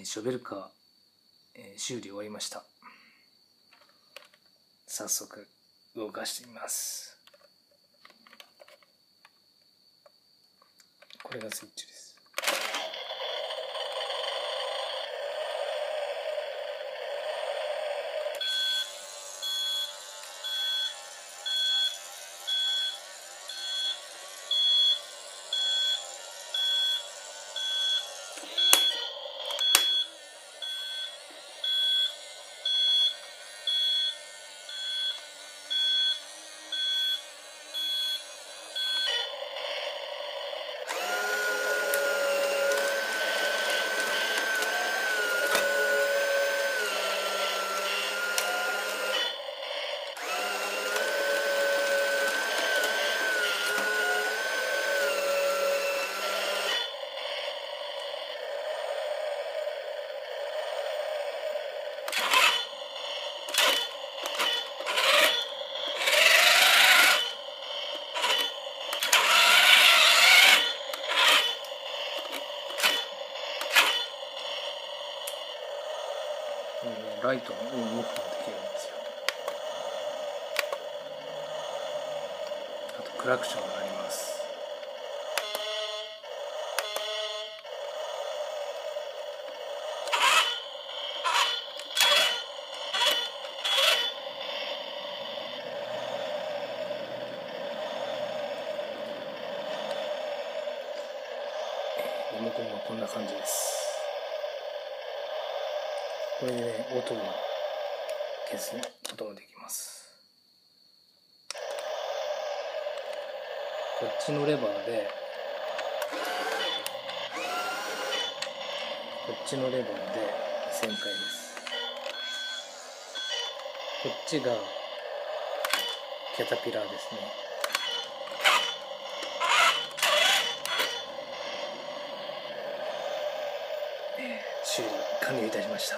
ショベルカー、修理終わりました。早速動かしてみます。これがスイッチです。ライトのオンオフができるんですよ。あとクラクションがあります。リモコンはこんな感じです。これでね、音が消すことができます。こっちのレバーで、こっちのレバーで旋回です。こっちがキャタピラーですね。修理完了いたしました。